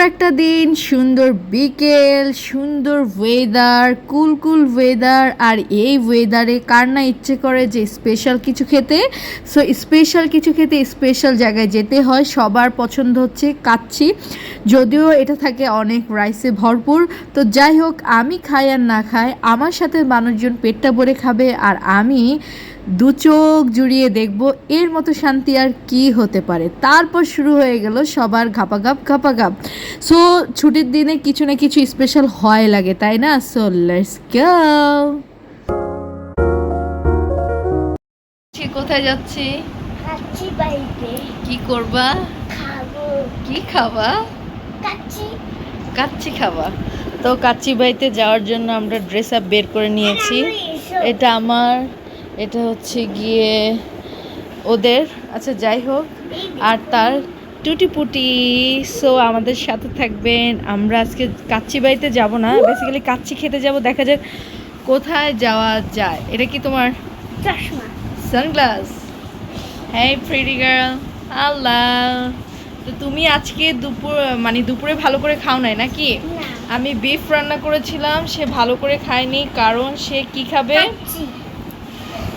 একটা দিন, সুন্দর বিকেল, সুন্দর ওয়েদার, কুল ওয়েদার। আর এই ওয়েদারে কার না ইচ্ছে করে যে স্পেশাল কিছু খেতে। সো স্পেশাল কিছু খেতে স্পেশাল জায়গায় যেতে হয়। সবার পছন্দ হচ্ছে কাচ্চি, যদিও এটা থাকে অনেক রাইসে ভরপুর। তো যাই হোক, আমি খাই আর না খাই, আমার সাথে মানুষজন পেটটা ভরে খাবে আর আমি দু চোখ জুড়িয়ে দেখব, এর মতো শান্তি আর কি হতে পারে। তারপর শুরু হয়ে গেল সবার ঘাপাঘাপ। সো ছুটির দিনে কিছু না কিছু স্পেশাল হয় লাগে, তাই না? So let's go. কোথায় যাচ্ছি? কাচ্চি বাড়িতে। কি করবা? খাবো। কি খাবা? কাচ্চি। কাচ্চি খাবা? তো কাচ্চি বাড়িতে যাওয়ার জন্য আমরা ড্রেস আপ বের করে নিয়েছি। এটা আমার, এটা হচ্ছে গিয়ে ওদের। আচ্ছা যাই হোক, আর তার টুটি পুটি। সো আমাদের সাথে থাকবেন। আমরা আজকে কাচ্চি বাড়িতে যাব না, বেসিক্যালি কাচ্চি খেতে যাব। দেখা যাক কোথায় যাওয়া যায়। এটা কি তোমার চশমা? সানগ্লাস। হ্যাঁ প্রিটি গার্ল, আল্লাহ। তো তুমি আজকে দুপুরে ভালো করে খাও নাই নাকি? না। আমি বিফ রান্না করেছিলাম, সে ভালো করে খায়নি, কারণ সে কি খাবে? কাচ্চি।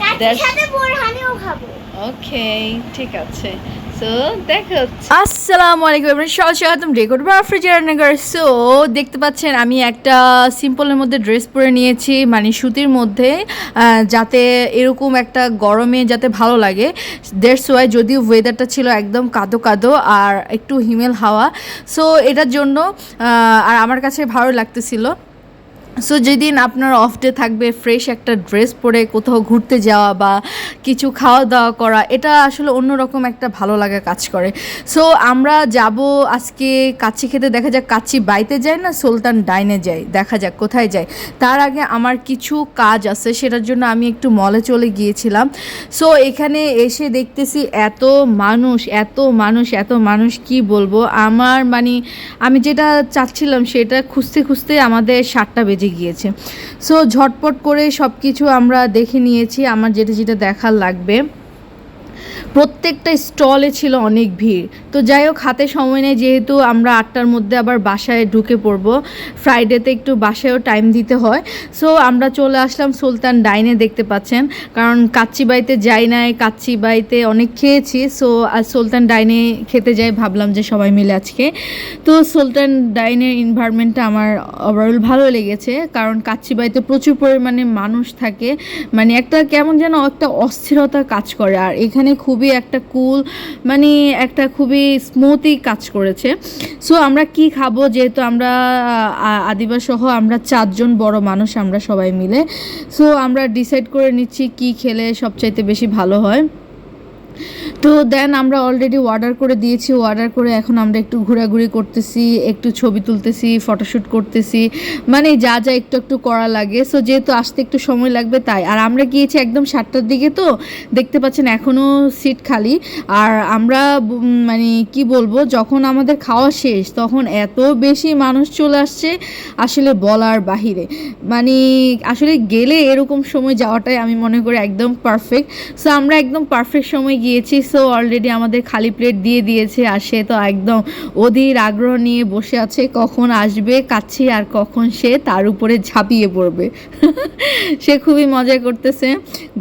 কাচ্চির সাথে বোরহানিও খাবো। ওকে, ঠিক আছে। সো দেখা হচ্ছে। আসসালামু আলাইকুম এভরিওয়ান, স্বাগতম রেকর্ড বা রেফ্রিজারেটর। সো দেখতে পাচ্ছেন আমি একটা সিম্পলের মধ্যে ড্রেস পরে নিয়েছি, মানে সুতির মধ্যে, যাতে এরকম একটা গরমে যাতে ভালো লাগে। দ্যাটস ওয়াই, যদিও ওয়েদারটা ছিল একদম কাদো আর একটু হিমেল হাওয়া। সো এটার জন্য আর আমার কাছে ভালো লাগতেছিল। সো যেদিন আপনার অফ ডে থাকবে, ফ্রেশ একটা ড্রেস পরে কোথাও ঘুরতে যাওয়া বা কিছু খাওয়া দাওয়া করা, এটা আসলে অন্যরকম একটা ভালো লাগা কাজ করে। সো আমরা যাব আজকে কাচ্চি খেতে। দেখা যাক কাচ্চি বাইতে যায় না সুলতান ডাইনে যাই, দেখা যাক কোথায় যায়। তার আগে আমার কিছু কাজ আছে, সেটার জন্য আমি একটু মলে চলে গিয়েছিলাম। সো এখানে এসে দেখতেছি এত মানুষ কি বলবো। আমার মানে আমি যেটা চাচ্ছিলাম সেটা খুঁজতে আমাদের 7টা বেজে গিয়েছে। সো ঝটপট করে সব কিছু আমরা দেখে নিয়েছি, আমার যেটা দেখার লাগবে। প্রত্যেকটা স্টলে ছিল অনেক ভিড়। তো যাই হোক, হাতে সময় নেই, যেহেতু আমরা 8টার মধ্যে আবার বাসায় ঢুকে পড়বো। ফ্রাইডেতে একটু বাসায়ও টাইম দিতে হয়। সো আমরা চলে আসলাম সুলতান ডাইনে, দেখতে পাচ্ছেন। কারণ কাচ্চি বাড়িতে যাই নাই, কাচ্চি বাড়িতে অনেক খেয়েছি। সো আজ সুলতান ডাইনে খেতে যাই, ভাবলাম যে সবাই মিলে আজকে। তো সুলতান ডাইনের এনভায়রনমেন্টটা আমার ওভারঅল ভালো লেগেছে, কারণ কাচ্চি বাড়িতে প্রচুর পরিমাণে মানুষ থাকে, মানে একটা কেমন যেন একটা অস্থিরতা কাজ করে। আর এখানে খুবই একটা কুল, মানে একটা খুবই স্মুথই কাজ করেছে। সো আমরা কি খাবো, যেহেতু আমরা আদিবা সহ আমরা 4 জন বড় মানুষ, আমরা সবাই মিলে। সো আমরা ডিসাইড করে নিচ্ছি কি খেলে সবচাইতে বেশি ভালো হয়। তো দেন আমরা অলরেডি অর্ডার করে দিয়েছি। অর্ডার করে এখন আমরা একটু ঘোরাঘুরি করতেছি, একটু ছবি তুলতেছি, ফটোশ্যুট করতেছি, মানে যা একটু করা লাগে। সো যেহেতু আসতে একটু সময় লাগবে তাই। আর আমরা গিয়েছি একদম 7টার দিকে, তো দেখতে পাচ্ছেন এখনও সিট খালি। আর আমরা মানে কি বলবো, যখন আমাদের খাওয়া শেষ তখন এত বেশি মানুষ চলে আসছে, আসলে বলার বাহিরে। মানে আসলে গেলে এরকম সময় যাওয়াটাই আমি মনে করি একদম পারফেক্ট। সো আমরা একদম পারফেক্ট সময় গিয়েছি। সো অলরেডি আমাদের খালি প্লেট দিয়ে দিয়েছে, আর সে তো একদম অধীর আগ্রহ নিয়ে বসে আছে, কখন আসবে কাচ্চি আর কখন সে তার উপরে ঝাঁপিয়ে পড়বে। সে খুবই মজা করতেছে,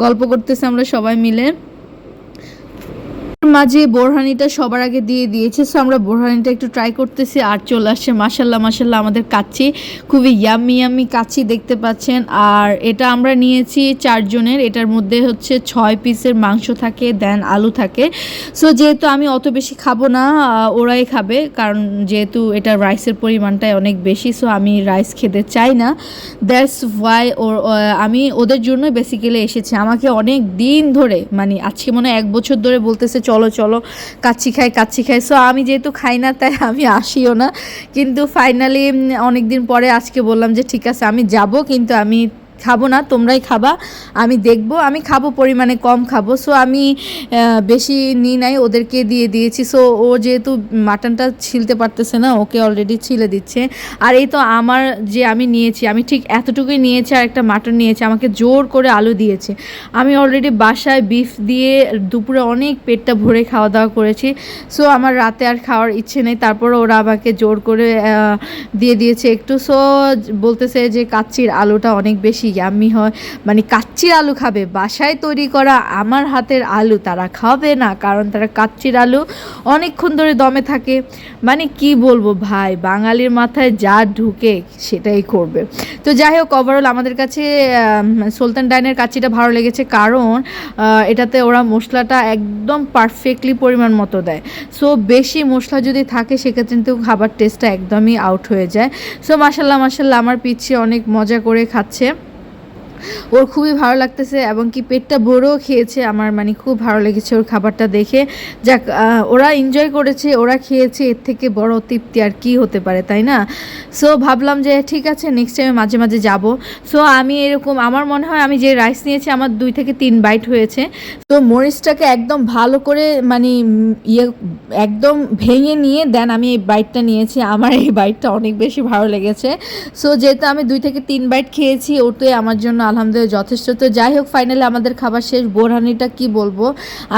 গল্প করতেছে আমরা সবাই মিলে। মাঝে বোরহানিটা সবার আগে দিয়ে দিয়েছে। সো আমরা বোরহানিটা একটু ট্রাই করতেছি, আর চলে আসছে মাশাল্লাহ আমাদের কাচ্চি। খুবই ইয়াম্মি কাচ্চি দেখতে পাচ্ছেন। আর এটা আমরা নিয়েছি 4 জনের। এটার মধ্যে হচ্ছে 6 পিসের মাংস থাকে, দেন আলু থাকে। সো যেহেতু আমি অত বেশি খাবো না, ওরাই খাবে, কারণ যেহেতু এটা রাইসের পরিমাণটাই অনেক বেশি। সো আমি রাইস খেতে চাই না, দ্যাটস ওয়াই আমি ওদের জন্য বেসিক্যালি এসেছি। আমাকে অনেক দিন ধরে, মানে আজকে মনে হয় 1 বছর ধরে বলতেছে চলো কাচ্চি খাই। সো আমি যেহেতু খাই না তাই আমি আসিও না, কিন্তু ফাইনালি অনেক দিন পরে আজকে বললাম যে ঠিক আছে আমি যাব, কিন্তু আমি খাবো না, তোমরাই খাবা, আমি দেখবো, আমি খাবো পরিমাণে কম খাবো। সো আমি বেশি নিই নাই, ওদেরকে দিয়ে দিয়েছি। সো ও যেহেতু মাটনটা ছিলতে পারতেছে না, ওকে অলরেডি ছিলে দিচ্ছে। আর এই তো আমার যে আমি নিয়েছি, আমি ঠিক এতটুকুই নিয়েছি, আর একটা মাটন নিয়েছি, আমাকে জোর করে আলু দিয়েছে। আমি অলরেডি বাসায় বিফ দিয়ে দুপুরে অনেক পেটটা ভরে খাওয়া দাওয়া করেছি। সো আমার রাতে আর খাওয়ার ইচ্ছে নেই, তারপরে ওরা আমাকে জোর করে দিয়ে দিয়েছে একটু। সো বলতেছে যে কাচ্চির আলুটা অনেক বেশি ইয়াম্মি হয়, মানে কাচ্চির আলু খাবে, বাসায় তৈরি করা আমার হাতের আলু তারা খাবে না, কারণ তারা কাচ্চির আলু অনেকক্ষণ ধরে দমে থাকে। মানে কি বলবো ভাই, বাঙালির মাথায় যা ঢুকে সেটাই করবে। তো যাই হোক, ওভারঅল আমাদের কাছে সুলতান ডাইনের কাচ্চিটা ভালো লেগেছে, কারণ এটাতে ওরা মশলাটা একদম পারফেক্টলি পরিমাণ মতো দেয়। সো বেশি মশলা যদি থাকে সেক্ষেত্রে কিন্তু খাবার টেস্টটা একদমই আউট হয়ে যায়। সো মাশাল্লাহ মাশাল্লাহ, আমার পিচ্ছি অনেক মজা করে খাচ্ছে, ওর খুবই ভালো লাগতেছে, এবং কি পেটটা ভরেও খেয়েছে। আমার মানে খুব ভালো লেগেছে ওর খাবারটা দেখে। যাক, ওরা এনজয় করেছে, ওরা খেয়েছে, এর থেকে বড় তৃপ্তি আর কি হতে পারে, তাই না? সো ভাবলাম যে ঠিক আছে, নেক্সট টাইমে মাঝে মাঝে যাব। সো আমি এরকম, আমার মনে হয় আমি যে রাইস নিয়েছি আমার 2 থেকে 3 বাইট হয়েছে। তো মরিচটাকে একদম ভালো করে মানে একদম ভেঙে নিয়ে দেন আমি এই বাইটটা নিয়েছি। আমার এই বাইটটা অনেক বেশি ভালো লেগেছে। সো যেহেতু আমি 2 থেকে 3 বাইট খেয়েছি, ওটাই আমার জন্য আলহামদুলিল্লাহ যথেষ্ট। তো যাই হোক, ফাইনালি আমাদের খাবার শেষ। বোরহানিটা কি বলবো,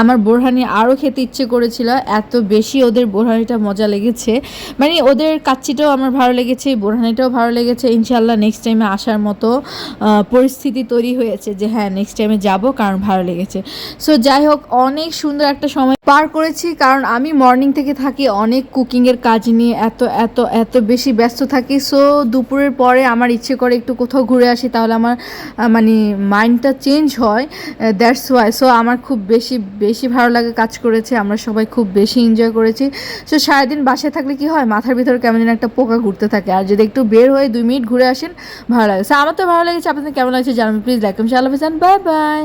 আমার বোরহানি আরও খেতে ইচ্ছে করেছিল, এত বেশি ওদের বোরহানিটা মজা লেগেছে। মানে ওদের কাচ্চিটাও আমার ভালো লেগেছে, বোরহানিটাও ভালো লেগেছে। ইনশাল্লাহ নেক্সট টাইমে আসার মতো পরিস্থিতি তৈরি হয়েছে যে হ্যাঁ নেক্সট টাইমে যাব, কারণ ভালো লেগেছে। সো যাই হোক, অনেক সুন্দর একটা সময় পার করেছি, কারণ আমি মর্নিং থেকে থাকি অনেক কুকিংয়ের কাজ নিয়ে, এত এত এত বেশি ব্যস্ত থাকি। সো দুপুরের পরে আমার ইচ্ছে করে একটু কোথাও ঘুরে আসি, তাহলে আমার মানে মাইন্ডটা চেঞ্জ হয়, দ্যাটস ওয়াই। সো আমার খুব বেশি বেশি ভালো লাগে কাজ করেছে, আমরা সবাই খুব বেশি এনজয় করেছি। সো সারাদিন বাসায় থাকলে কি হয়, মাথার ভিতরে কেমন যেন একটা পোকা ঘুরতে থাকে, আর যদি একটু বের হয়ে 2 মিনিট ঘুরে আসেন ভালো লাগে। সো আমার তো ভালো লেগেছে, আপনাদের কেমন লাগছে জানাবেন প্লিজ। লাইক কমেন্ট শেয়ার, আল্লাহ হাফেজ, বাই বাই।